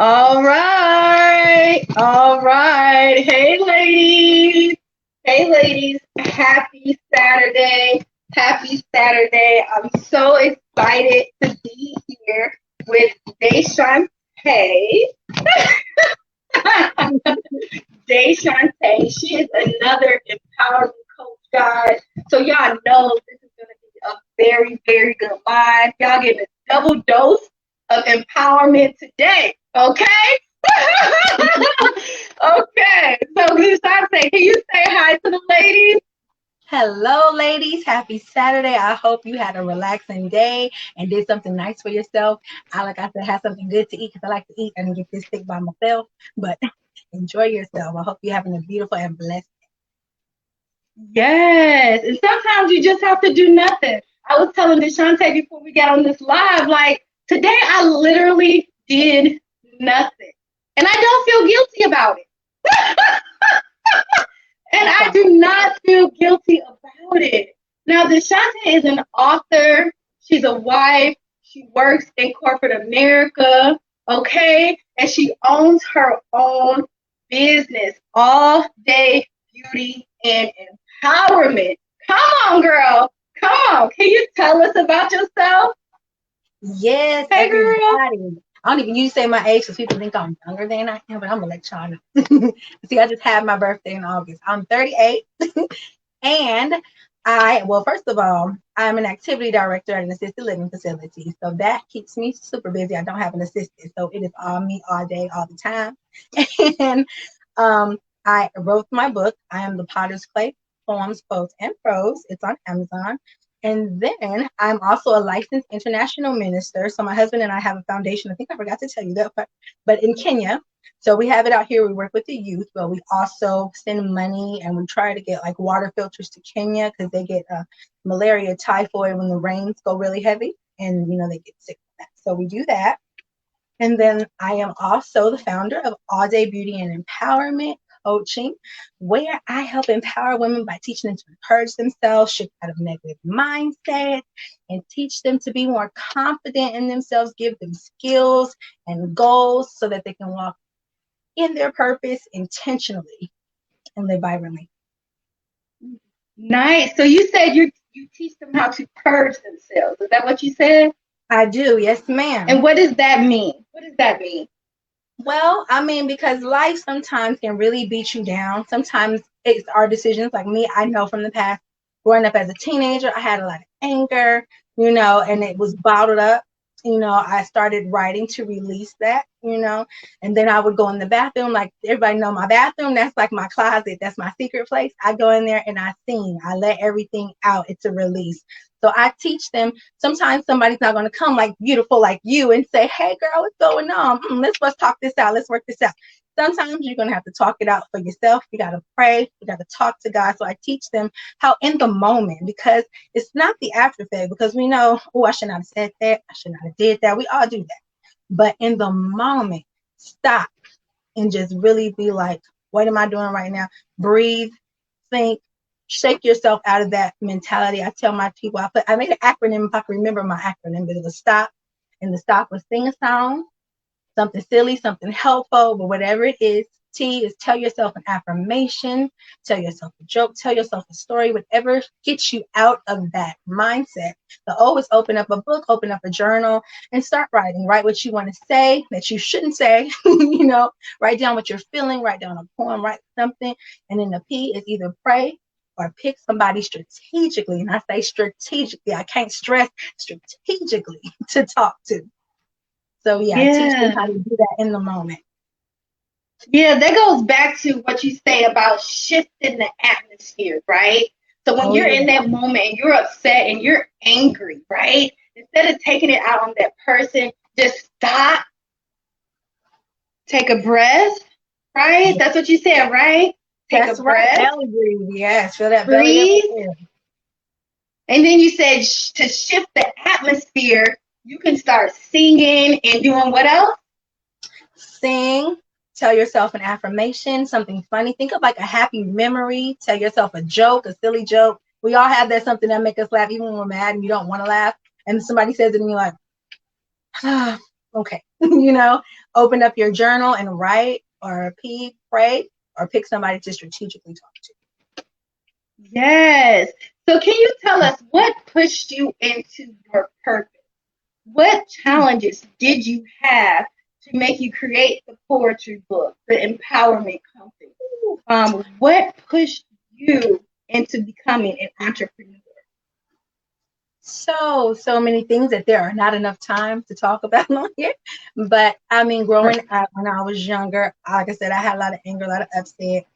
All right. All right. Hey, ladies. Hey, ladies. Happy Saturday. Happy Saturday. I'm so excited to be here with Deshaun Hey. Deshaunte. She is another empowerment coach, guys. So y'all know this is going to be a very, very good live. Y'all getting a double dose of empowerment today. Okay? Okay. So Deshaunte, can you say hi to the ladies? Hello, ladies. Happy Saturday. I hope you had a relaxing day and did something nice for yourself. Like I said, have something good to eat because I like to eat. I didn't get this sick by myself, but enjoy yourself. I hope you're having a beautiful and blessed. Yes. And sometimes you just have to do nothing. I was telling Deshante before we got on this live, like today I literally did nothing. And I don't feel guilty about it. And That's I all. do not feel guilty about it. Now, Deshante is an author. She's a wife. She works in corporate America. Okay. And she owns her own business, All Day Beauty and Empowerment. Come on, girl. Come on. Can you tell us about yourself? Yes, Hey, girl. everybody. I don't even usually say my age because people think I'm younger than I am, but I'm gonna let y'all know. See, I just had my birthday in August. I'm 38. And well, first of all, I'm an activity director at an assisted living facility. So that keeps me super busy. I don't have an assistant. So it is all me all day, all the time. And I wrote my book. I am the Potter's Clay Poems, Quotes, and Prose. It's on Amazon. And then I'm also a licensed international minister. So my husband and I have a foundation. I think I forgot to tell you that, but in Kenya. So we have it out here. We work with the youth, but we also send money and we try to get like water filters to Kenya because they get malaria, typhoid when the rains go really heavy, and they get sick from that. So we do that. And then I am also the founder of All Day Beauty and Empowerment Coaching, where I help empower women by teaching them to encourage themselves, shift out of negative mindsets, and teach them to be more confident in themselves, give them skills and goals so that they can walk in their purpose intentionally and live vibrantly. Nice. So you said you teach them how to purge themselves. Is that what you said? I do, yes, And ma'am. what does that mean? What does that mean? Well, I mean, because life sometimes can really beat you down. Sometimes it's our decisions. Like me, I know from the past, growing up as a teenager, I had a lot of anger, and it was bottled up. I started writing to release that, and then I would go in the bathroom. Like everybody know my bathroom, that's like my closet. That's my secret place. I go in there and I sing. I let everything out. It's a release. So I teach them. Sometimes somebody's not going to come like beautiful like you and say, "Hey, girl, what's going on? Let's talk this out. Let's work this out." Sometimes you're going to have to talk it out for yourself. You got to pray. You got to talk to God. So I teach them how in the moment, because it's not the after effect. Because we know, oh, I should not have said that. I should not have did that. We all do that. But in the moment, stop and just really be like, "What am I doing right now?" Breathe, think, shake yourself out of that mentality. I tell my people, I made an acronym if I can remember my acronym, but it was STOP. And the stop was sing a song, something silly, something helpful, but whatever it is. T is tell yourself an affirmation, tell yourself a joke, tell yourself a story, whatever gets you out of that mindset. The O is open up a book, open up a journal, and start writing. Write what you want to say that you shouldn't say, write down what you're feeling, write down a poem, write something. And then the P is either pray or pick somebody strategically. And I say strategically, I can't stress strategically to talk to. So yeah, teach them how Yeah. to do that in the moment. Yeah, that goes back to what you say about shifting the atmosphere, right? So when Oh you're in yeah. that moment and you're upset and you're angry, right? Instead of taking it out on that person, just stop, take a breath, right? Yeah. That's what you said, right? Take a That's right. breath, Belly breathe. Yes. Feel that belly up breathe, there. and then you said to shift the atmosphere, you can start singing and doing what else? Sing. Tell yourself an affirmation, something funny. Think of like a happy memory. Tell yourself a joke, a silly joke. We all have that something that make us laugh, even when we're mad and you don't want to laugh. And somebody says it and you're like, Okay. Open up your journal and write or pray or pick somebody to strategically talk to. Yes. So can you tell us what pushed you into your purpose? What challenges did you have to make you create the poetry book, the empowerment company? What pushed you into becoming an entrepreneur? So many things that there are not enough time to talk about on here. But I mean, growing up when I was younger, like I said, I had a lot of anger, a lot of upset.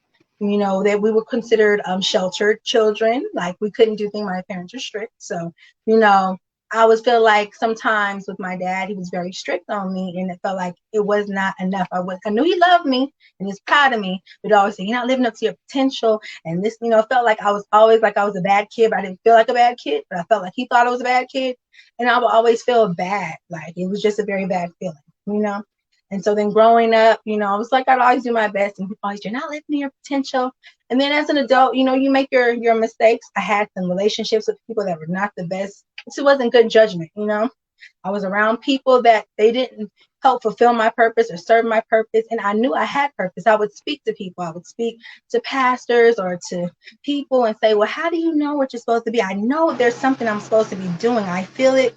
That we were considered sheltered children. Like we couldn't do things. My parents were strict. So, you know, I was feel like sometimes with my dad, he was very strict on me, and it felt like it was not enough. I knew he loved me and he's proud of me, but always said, you're not living up to your potential. And this, felt like I was always like I was a bad kid, but I didn't feel like a bad kid, but I felt like he thought I was a bad kid. And I would always feel bad. Like it was just a very bad feeling, you know? And so then growing up, I was like, I'd always do my best, and people always, you're not living to your potential. And then as an adult, you make your mistakes. I had some relationships with people that were not the best. It wasn't good judgment. I was around people that they didn't help fulfill my purpose or serve my purpose. And I knew I had purpose. I would speak to people. I would speak to pastors or to people and say, well, how do you know what you're supposed to be? I know there's something I'm supposed to be doing. I feel it.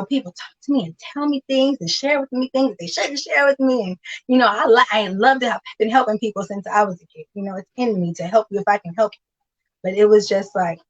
People talk to me and tell me things and share with me things that they shouldn't share with me. And, I love to have been helping people since I was a kid. It's in me to help you if I can help you. But it was just like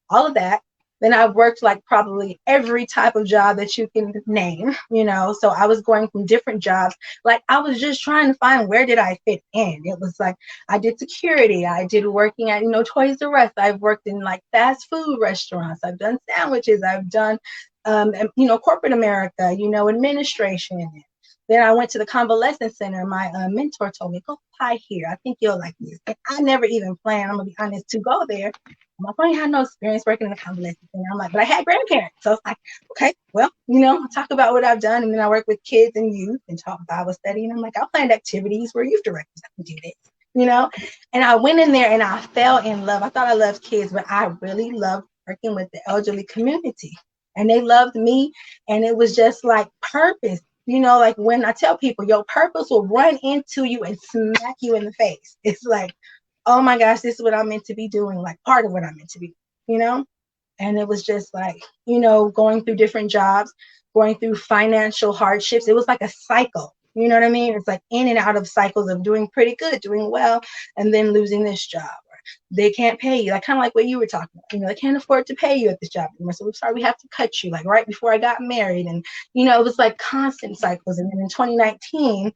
all of that. Then I worked like probably every type of job that you can name, So I was going from different jobs. Like I was just trying to find where did I fit in. It was like I did security. I did working at, Toys R Us. I've worked in like fast food restaurants. I've done sandwiches. I've done, corporate America, administration. Then I went to the convalescent center. My mentor told me, go apply here. I think you'll like this. And I never even planned, I'm going to be honest, to go there. My friend had no experience working in the convalescent center. I'm like, but I had grandparents. So it's like, okay, well, I'll talk about what I've done. And then I work with kids and youth and talk Bible study. And I'm like, I planned activities where youth directors can do this, And I went in there and I fell in love. I thought I loved kids, but I really loved working with the elderly community. And they loved me. And it was just like purpose. Like when I tell people your purpose will run into you and smack you in the face. It's like, oh my gosh, this is what I'm meant to be doing, like part of what I'm meant to be, And it was just like, going through different jobs, going through financial hardships. It was like a cycle. You know what I mean? It's like in and out of cycles of doing pretty good, doing well, and then losing this job. They can't pay you, like kind of like what you were talking about. They can't afford to pay you at this job anymore. So we're sorry, we have to cut you. Like right before I got married, and it was like constant cycles. And then in 2019,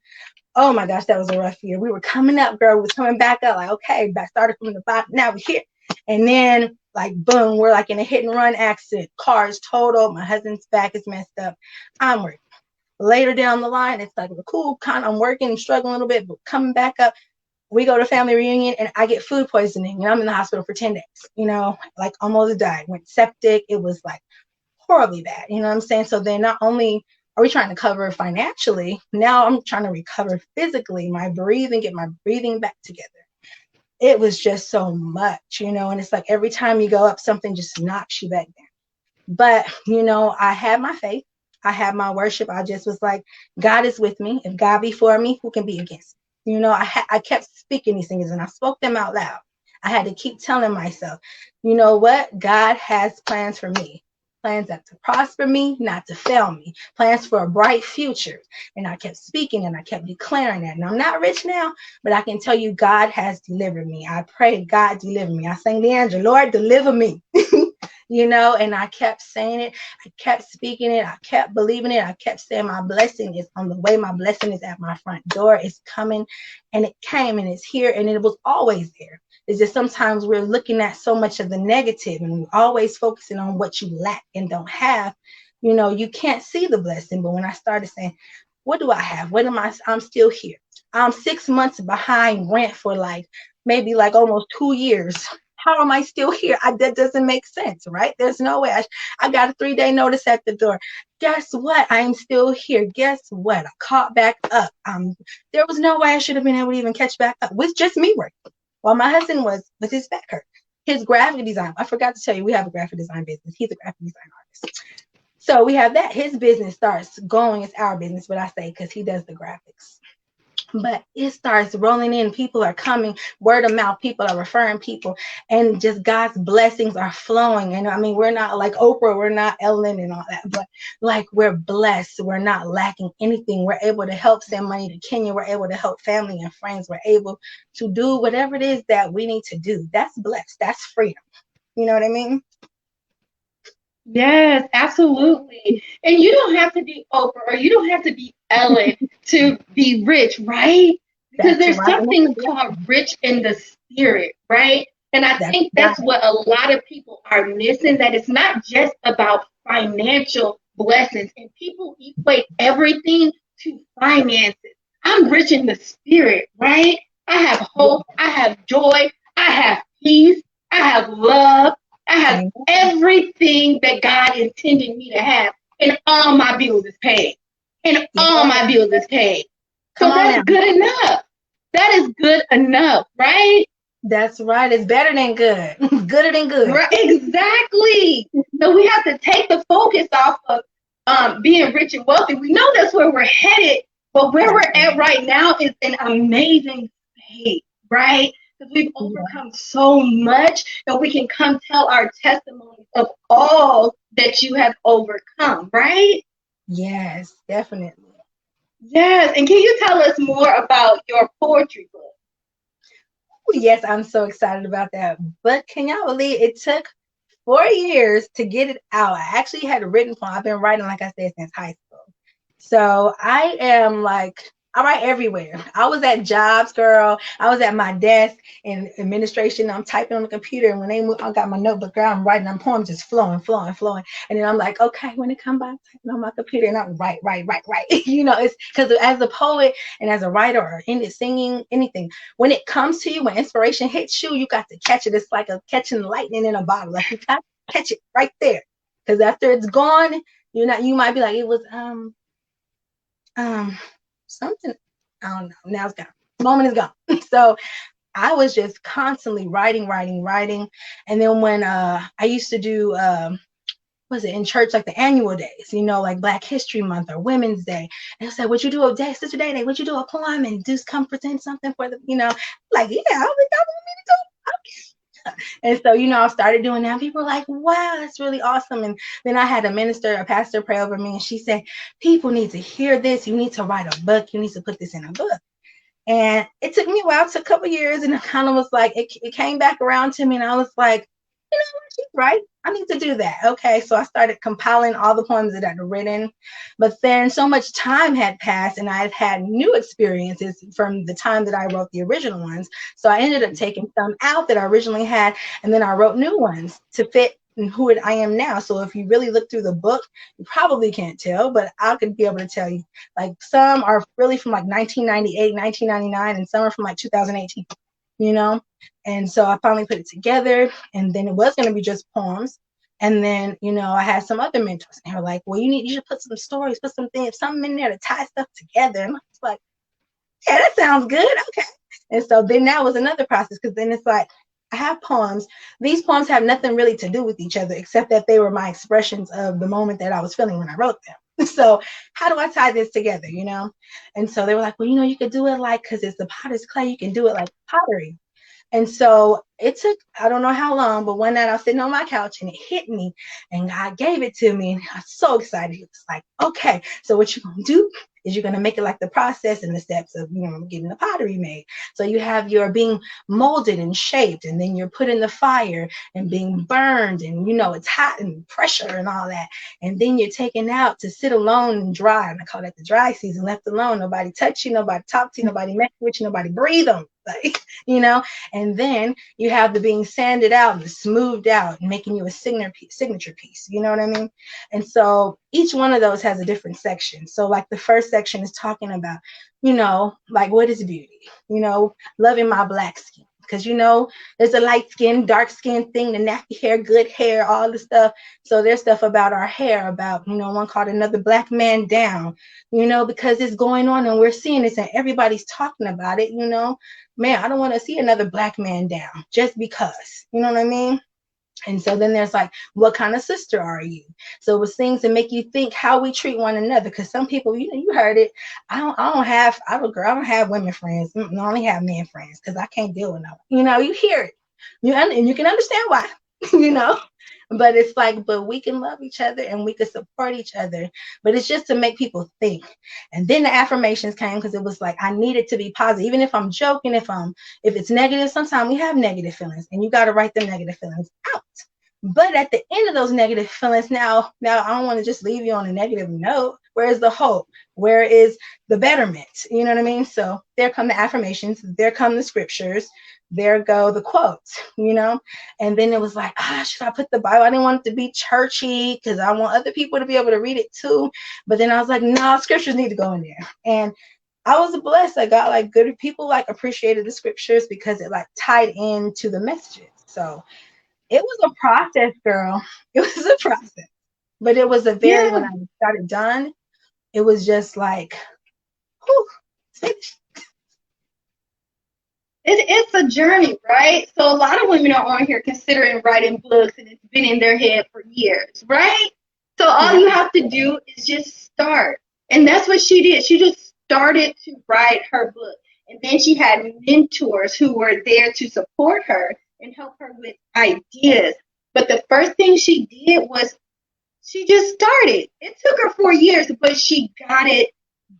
oh my gosh, that was a rough year. We were coming up, girl. We was coming back up. Like okay, back started from the bottom. Now we're here, and then like boom, we're like in a hit and run accident. Car's totaled. My husband's back is messed up. I'm working. Later down the line, it's like we're cool. Kind of, I'm working and struggling a little bit, but coming back up. We go to family reunion and I get food poisoning and I'm in the hospital for 10 days, like almost died, went septic. It was like horribly bad. You know what I'm saying? So then not only are we trying to cover financially, now I'm trying to recover physically, get my breathing back together. It was just so much, and it's like every time you go up, something just knocks you back down. But, I had my faith. I had my worship. I just was like, God is with me. If God be for me, who can be against me? I kept speaking these things and I spoke them out loud. I had to keep telling myself, you know what? God has plans for me. Plans that to prosper me, not to fail me. Plans for a bright future. And I kept speaking and I kept declaring that. And I'm not rich now, but I can tell you God has delivered me. I prayed, God deliver me. I sang Leandra, Lord, deliver me. And I kept saying it. I kept speaking it. I kept believing it. I kept saying my blessing is on the way. My blessing is at my front door. It's coming, and it came, and it's here, and it was always there. It's just sometimes we're looking at so much of the negative, and we're always focusing on what you lack and don't have. You can't see the blessing. But when I started saying, what do I have? What am I? I'm still here. I'm 6 months behind rent for like maybe like almost 2 years. How am I still here? That doesn't make sense, right? There's no way. I got a 3-day notice at the door. Guess what? I'm still here. Guess what? I caught back up. There was no way I should have been able to even catch back up with just me working. While my husband was with his back hurt. His graphic design. I forgot to tell you, we have a graphic design business. He's a graphic design artist. So we have that. His business starts going. It's our business, but I say because he does the graphics. But it starts rolling in. People are coming, word of mouth. People are referring people, and just God's blessings are flowing. And I mean, we're not like Oprah, we're not Ellen and all that, but like we're blessed. We're not lacking anything. We're able to help send money to Kenya. We're able to help family and friends. We're able to do whatever it is that we need to do. That's blessed. That's freedom. You know what I mean? Yes, absolutely. And you don't have to be Oprah or you don't have to be Ellen to be rich, right? Because That's there's right. something called rich in the spirit, right? And I That's think right. that's what a lot of people are missing, that it's not just about financial blessings, and people equate everything to finances. I'm rich in the spirit, right? I have hope, I have joy, I have peace, I have love, I have Amen. everything that God intended me to have, and all my bills is paid. And Yeah. all my bills is paid. Come So on that's now. good enough. That is good enough, right? That's right. It's better than good. Gooder than good. Right, exactly. So we have to take the focus off of being rich and wealthy. We know that's where we're headed, but where we're That's at right now is an amazing space, right? Because we've right. overcome so much, and we can come tell our testimonies of all that you have overcome, right? Yes, definitely. Yes. And can you tell us more about your poetry book? Yes, I'm so excited about that. But can y'all believe it took 4 years to get it out? I actually had it written for, I've been writing, like I said, since high school. So I am like, I write everywhere. I was at jobs, girl. I was at my desk in administration. I'm typing on the computer. And when they move, I got my notebook, girl, I'm writing, I'm poems just flowing, flowing, flowing. And then I'm like, okay, when it come by, I'm typing on my computer and I'm write, write, write, write. It's because as a poet and as a writer or in it, singing, anything, when it comes to you, when inspiration hits you, you got to catch it. It's like a catching lightning in a bottle. Like you got to catch it right there. Because after it's gone, you might be like, it was um something, I don't know, now it's gone, the moment is gone. So I was just constantly writing, writing, writing. And then when I used to do was it in church, like the annual days, like Black History Month or Women's Day, and I said, would you do a day, Sister Day, would you do a poem and just come present something for the, like, yeah, I was like, I want me to do, okay. And so, I started doing that. People were like, wow, that's really awesome. And then I had a pastor pray over me, and she said, people need to hear this. You need to write a book. You need to put this in a book. And it took me a while, it took a couple years, and it kind of was like, it came back around to me, and I was like, what, she's right. I need to do that. Okay, so I started compiling all the poems that I'd written, but then so much time had passed, and I've had new experiences from the time that I wrote the original ones. So I ended up taking some out that I originally had, and then I wrote new ones to fit who I am now. So if you really look through the book, you probably can't tell, but I could be able to tell you. Like some are really from like 1998, 1999, and some are from like 2018, you know? And so I finally put it together, and then it was going to be just poems. And then, I had some other mentors, and they were like, well, you should put some stories, put some things, something in there to tie stuff together. And I was like, yeah, that sounds good. Okay. And so then that was another process, because then it's like, I have poems. These poems have nothing really to do with each other, except that they were my expressions of the moment that I was feeling when I wrote them. So how do I tie this together, And so they were like, well, you could do it like, because it's the potter's clay, you can do it like pottery. And so it took, I don't know how long, but one night I was sitting on my couch and it hit me, and God gave it to me. And I was so excited. It was like, okay, so what you're going to do is you're going to make it like the process and the steps of, getting the pottery made. So you have your being molded and shaped, and then you're put in the fire and being burned, and, it's hot and pressure and all that. And then you're taken out to sit alone and dry. And I call that the dry season, left alone. Nobody touch you, nobody talk to you, nobody mess with you, nobody breathe on, like, and then you have the being sanded out and smoothed out and making you a signature piece. You know what I mean? And so each one of those has a different section. So like the first section is talking about, like, what is beauty? Loving my Black skin. Because, there's a light skin, dark skin thing, the nappy hair, good hair, all the stuff. So there's stuff about our hair, about, one called Another Black Man Down, because it's going on and we're seeing this and everybody's talking about it, man, I don't want to see another Black man down just because, you know what I mean? And so then there's like, what kind of sister are you? So it was things that make you think how we treat one another. Because some people, you heard it. I don't have women friends. I only have men friends because I can't deal with no. You hear it. And you can understand why. you know. But it's like, but we can love each other and we can support each other. But it's just to make people think. And then the affirmations came because it was like I needed to be positive. Even if I'm joking, if it's negative, sometimes we have negative feelings and you got to write the negative feelings out. But at the end of those negative feelings, now I don't want to just leave you on a negative note. Where is the hope? Where is the betterment? You know what I mean? So there come the affirmations, there come the scriptures, there go the quotes, And then it was like, should I put the Bible? I didn't want it to be churchy because I want other people to be able to read it too. But then I was like, no, scriptures need to go in there. And I was blessed. I got like good people like appreciated the scriptures because it like tied into the messages. So it was a process, girl. It was a process. But it was when I got it done, it was just like, whew, it's a journey, right? So a lot of women are on here considering writing books and it's been in their head for years, right? So all you have to do is just start. And that's what she did. She just started to write her book. And then she had mentors who were there to support her and help her with ideas. But the first thing she did was she just started. It took her 4 years, but she got it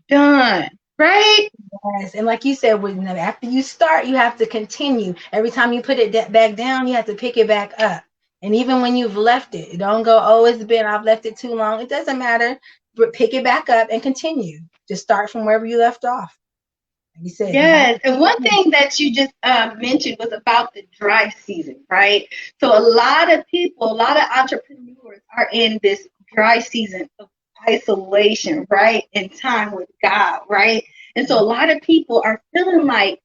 done. Right? Yes. And like you said, after you start, you have to continue. Every time you put it back down, you have to pick it back up. And even when you've left it, don't go, I've left it too long. It doesn't matter. But pick it back up and continue. Just start from wherever you left off. Like you said. Yes. And one thing that you just mentioned was about the dry season, right? So a lot of entrepreneurs are in this dry season of isolation, right? And time with God, right? And so a lot of people are feeling like,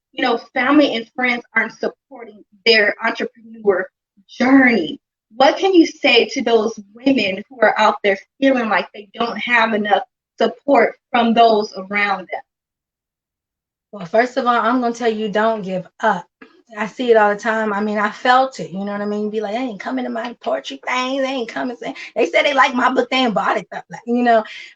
family and friends aren't supporting their entrepreneur journey. What can you say to those women who are out there feeling like they don't have enough support from those around them? Well, first of all, I'm going to tell you, don't give up. I see it all the time. I mean, I felt it. You know what I mean? Be like, they ain't coming to my poetry thing. They ain't coming. They said they like my book. They ain't bought it.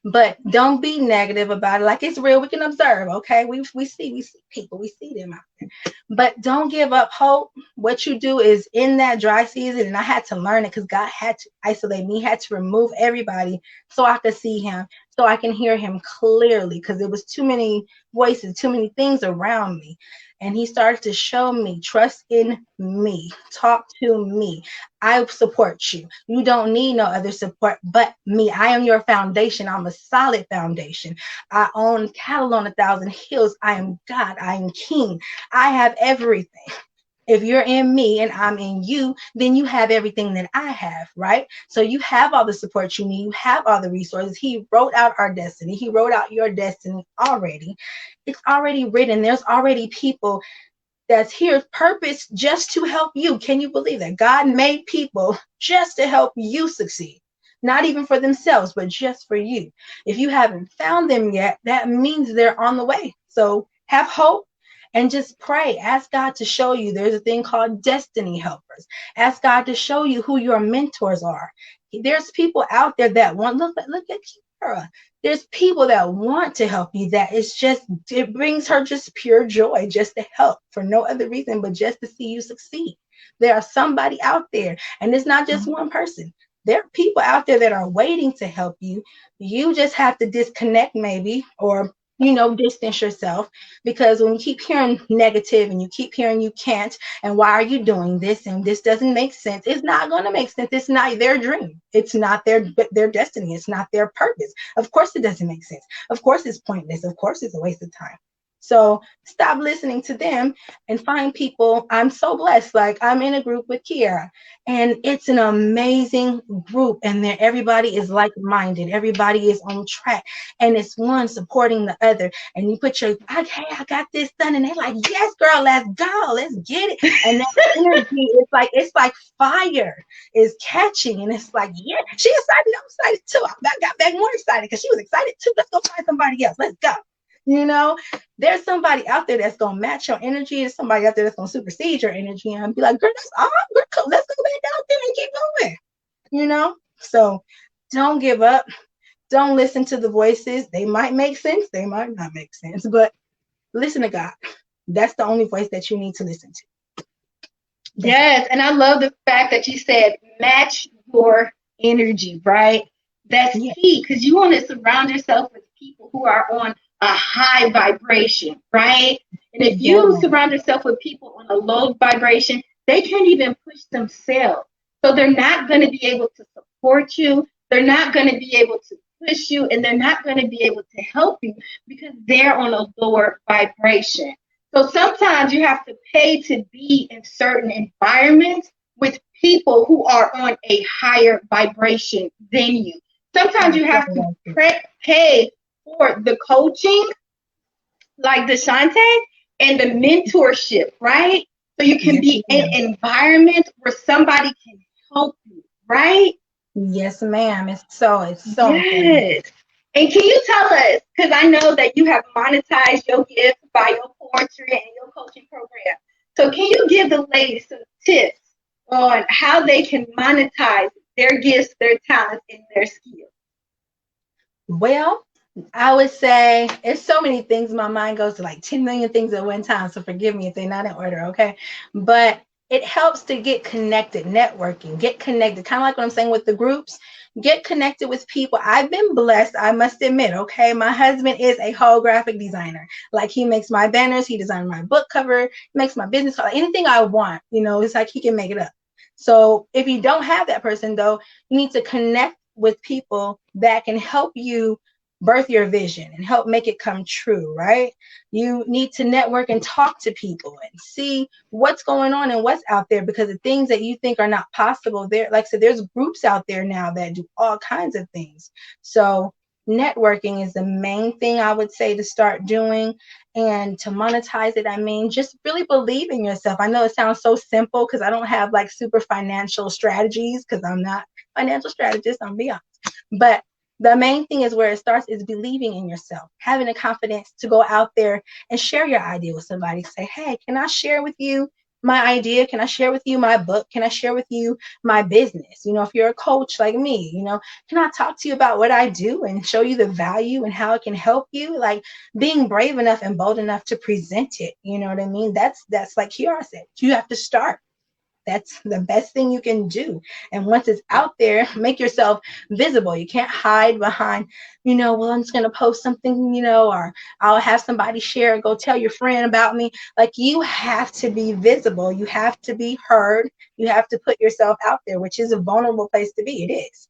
But don't be negative about it. Like, it's real. We can observe. Okay. We see people. We see them out there. But don't give up hope. What you do is in that dry season, and I had to learn it because God had to isolate me, had to remove everybody so I could see him, so I can hear him clearly because it was too many voices, too many things around me. And he started to show me, trust in me, talk to me. I support you. You don't need no other support but me. I am your foundation. I'm a solid foundation. I own cattle on 1,000 hills. I am God. I am king. I have everything. If you're in me and I'm in you, then you have everything that I have, right? So you have all the support you need. You have all the resources. He wrote out our destiny. He wrote out your destiny already. It's already written. There's already people that's here purpose just to help you. Can you believe that? God made people just to help you succeed. Not even for themselves, but just for you. If you haven't found them yet, that means they're on the way. So have hope. And just pray. Ask God to show you. There's a thing called destiny helpers. Ask God to show you who your mentors are. There's people out there that want, look at Kiara. There's people that want to help you. It brings her just pure joy just to help for no other reason, but just to see you succeed. There are somebody out there, and it's not just one person. There are people out there that are waiting to help you. You just have to disconnect maybe, or distance yourself, because when you keep hearing negative and you keep hearing you can't, and why are you doing this, and this doesn't make sense, it's not going to make sense. It's not their dream. It's not their destiny. It's not their purpose. Of course it doesn't make sense. Of course it's pointless. Of course it's a waste of time. So stop listening to them and find people. I'm so blessed. Like, I'm in a group with Kiara, and it's an amazing group. And there, everybody is like-minded. Everybody is on track, and it's one supporting the other. And you put your, okay, I got this done, and they're like, yes, girl, let's go, let's get it. And that energy it's like fire is catching, and it's like, yeah, she's excited. I'm excited too. I got back more excited because she was excited too. Let's go find somebody else. Let's go. You know, there's somebody out there that's gonna match your energy, and somebody out there that's gonna supersede your energy and be like, girl, that's all, girl, let's go back out there and keep going. You know? So don't give up. Don't listen to the voices. They might make sense, they might not make sense, but listen to God. That's the only voice that you need to listen to. Yes, and I love the fact that you said match your energy, right? That's key because you want to surround yourself with people who are on a high vibration, right? And if you surround yourself with people on a low vibration, they can't even push themselves. So they're not going to be able to support you. They're not going to be able to push you, and they're not going to be able to help you because they're on a lower vibration. So sometimes you have to pay to be in certain environments with people who are on a higher vibration than you. Sometimes you have to pay for the coaching, like Deshante, and the mentorship, right? So you can be in environments where somebody can help you, right? Yes, ma'am. It's so yes. And can you tell us, because I know that you have monetized your gift by your poetry and your coaching program. So can you give the ladies some tips on how they can monetize their gifts, their talents, and their skills? Well, I would say it's so many things. My mind goes to like 10 million things at one time. So forgive me if they're not in order, okay? But it helps to get connected, networking, get connected, kind of like what I'm saying with the groups. Get connected with people. I've been blessed, I must admit, okay? My husband is a whole graphic designer. Like he makes my banners, he designed my book cover, makes my business card, anything I want, you know, it's like he can make it up. So if you don't have that person though, you need to connect with people that can help you birth your vision and help make it come true, right? You need to network and talk to people and see what's going on and what's out there, because the things that you think are not possible, there, like I said, there's groups out there now that do all kinds of things. So networking is the main thing I would say to start doing. And to monetize it, I mean, just really believe in yourself. I know it sounds so simple because I don't have like super financial strategies because I'm not a financial strategist, I'm be honest. But the main thing is where it starts is believing in yourself, having the confidence to go out there and share your idea with somebody. Say, hey, can I share with you my idea? Can I share with you my book? Can I share with you my business? You know, if you're a coach like me, you know, can I talk to you about what I do and show you the value and how it can help you? Like being brave enough and bold enough to present it. You know what I mean? That's like Kiara said, you have to start. That's the best thing you can do. And once it's out there, make yourself visible. You can't hide behind, you know, well, I'm just going to post something, you know, or I'll have somebody share, go tell your friend about me. Like you have to be visible. You have to be heard. You have to put yourself out there, which is a vulnerable place to be. It is.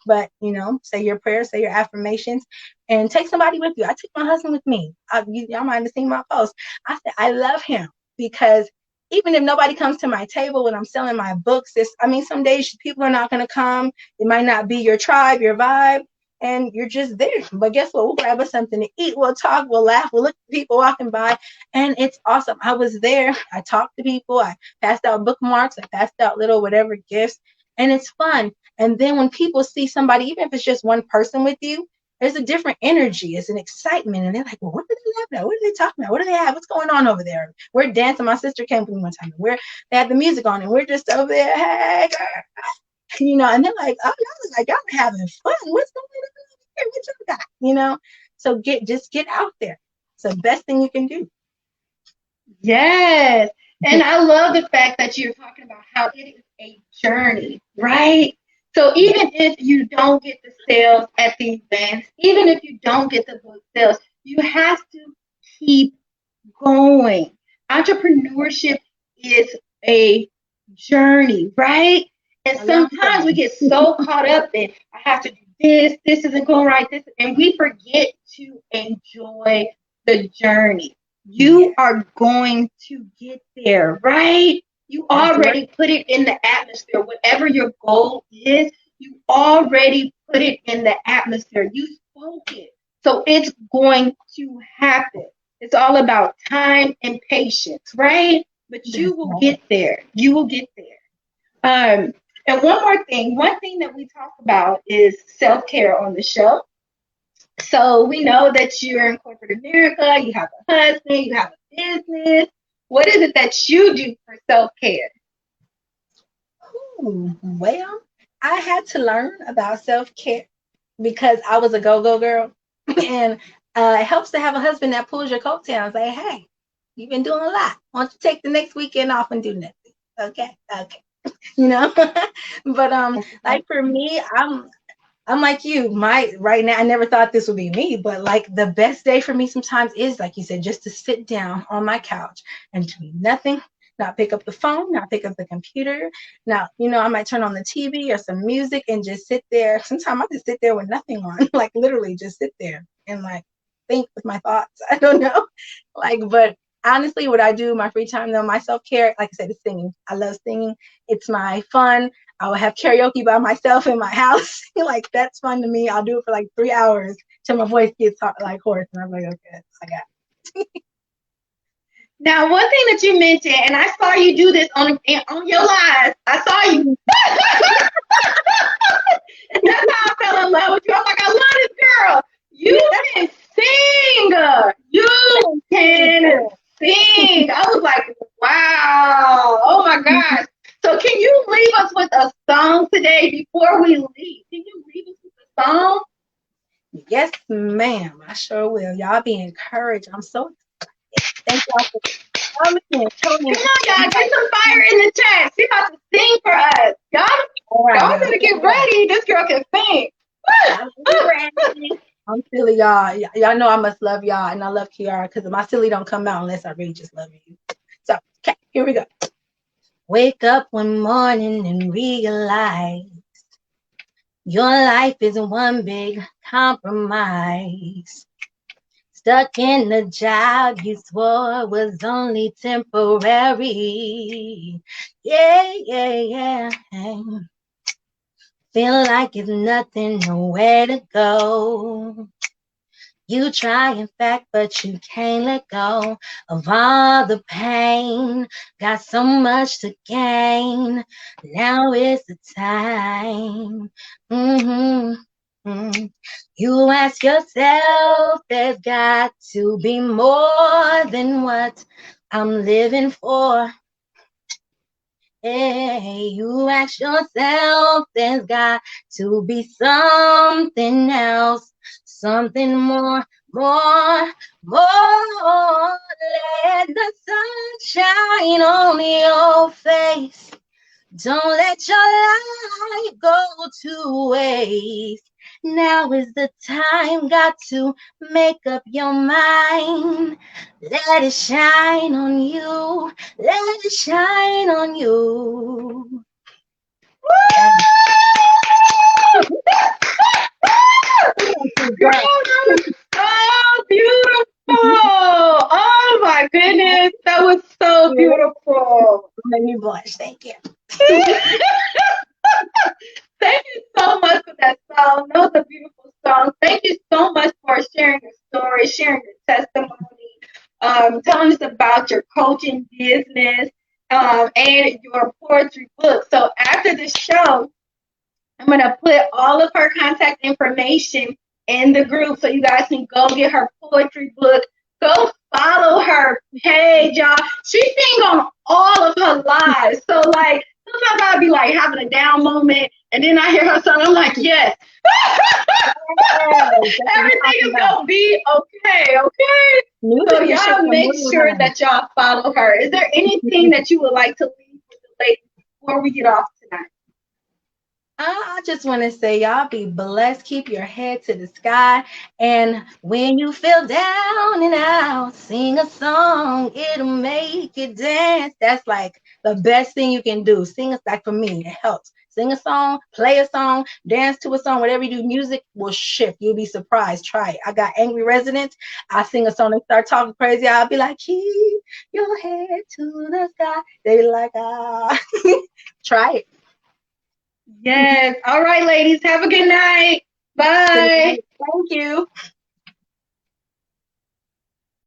But, you know, say your prayers, say your affirmations, and take somebody with you. I took my husband with me. Y'all might have seen my post. I said, I love him because even if nobody comes to my table when I'm selling my books, I mean, some days people are not going to come. It might not be your tribe, your vibe, and you're just there. But guess what? We'll grab us something to eat. We'll talk. We'll laugh. We'll look at people walking by. And it's awesome. I was there. I talked to people. I passed out bookmarks. I passed out little whatever gifts. And it's fun. And then when people see somebody, even if it's just one person with you, there's a different energy. It's an excitement. And they're like, well, what do they have now? What are they talking about? What do they have? What's going on over there? We're dancing. My sister came with me one time. They had the music on and we're just over there. Hey, girl. You know, and they're like, oh, y'all having fun. What's going on here? What you got? You know? So just get out there. It's the best thing you can do. Yes. And I love the fact that you're talking about how it is a journey, right? So even if you don't get the sales at the events, even if you don't get the book sales, you have to keep going. Entrepreneurship is a journey, right? And sometimes we get so caught up in, I have to do this isn't going right, and we forget to enjoy the journey. You are going to get there, right? You already put it in the atmosphere. Whatever your goal is, you already put it in the atmosphere. You spoke it. So it's going to happen. It's all about time and patience, right? But you will get there. You will get there. And one thing that we talk about is self-care on the show. So we know that you're in corporate America, you have a husband, you have a business. What is it that you do for self-care? Ooh, well, I had to learn about self care because I was a go go girl, and it helps to have a husband that pulls your coattails. Like, hey, you've been doing a lot. Why don't you take the next weekend off and do nothing? Okay, okay, you know. But like for me, I'm like you. My right now, I never thought this would be me, but like the best day for me sometimes is, like you said, just to sit down on my couch and do nothing, not pick up the phone, not pick up the computer. Now, I might turn on the TV or some music and just sit there. Sometimes I just sit there with nothing on, like literally just sit there and like think with my thoughts. I don't know. Like, but honestly, what I do my free time though, my self-care, like I said, is singing. I love singing. It's my fun. I will have karaoke by myself in my house. Like that's fun to me. I'll do it for like 3 hours till my voice gets like hoarse, and I'm like, okay, I got it. Now, one thing that you mentioned, and I saw you do this on your live. I saw you. And that's how I fell in love with you. I was like, I love this girl. You can sing. You can sing. I was like, wow. Oh my gosh. So can you leave us with a song today before we leave? Can you leave us with a song? Yes, ma'am. I sure will. Y'all be encouraged. I'm so excited. Thank y'all for coming and Come tuning on, in. y'all. Get some fire in the chat. She about to sing for us. Y'all, All right, y'all y'all. better get ready. This girl can sing. I'm ready. I'm silly, y'all. Y'all know I must love y'all, and I love Kiara because my silly don't come out unless I really just love you. So, okay, here we go. Wake up one morning and realize your life is one big compromise. Stuck in a job you swore was only temporary. Yeah, yeah, yeah. Feel like it's nothing, nowhere to go. You try and fight, but you can't let go of all the pain. Got so much to gain. Now is the time. Mm-hmm. Mm-hmm. You ask yourself, there's got to be more than what I'm living for. Hey, you ask yourself, there's got to be something else, something more, more. Let the sun shine on your face. Don't let your life go to waste. Now is the time, got to make up your mind. Let it shine on you. Let it shine on you. Girl, that was so beautiful. Oh my goodness, that was so beautiful. Made me blush. Thank you. Thank you so much for that song. That was a beautiful song. Thank you so much for sharing your story, sharing your testimony, telling us about your coaching business, and your poetry book. So after the show, I'm going to put all of her contact information in the group so you guys can go get her poetry book. Go follow her page, y'all. She sings on all of her lives. So, like, sometimes I'll be like having a down moment, and then I hear her song. I'm like, yes. Everything is going to be okay, okay? So, y'all make sure that y'all follow her. Is there anything that you would like to leave with the ladies before we get off tonight? I just want to say, y'all be blessed. Keep your head to the sky. And when you feel down and out, sing a song. It'll make you dance. That's like the best thing you can do. Sing a like for me, it helps. Sing a song, play a song, dance to a song, whatever you do, music will shift. You'll be surprised. Try it. I got angry residents. I sing a song and start talking crazy. I'll be like, keep your head to the sky. They be like, ah. Try it. Yes. All right, ladies. Have a good night. Bye. Thank you.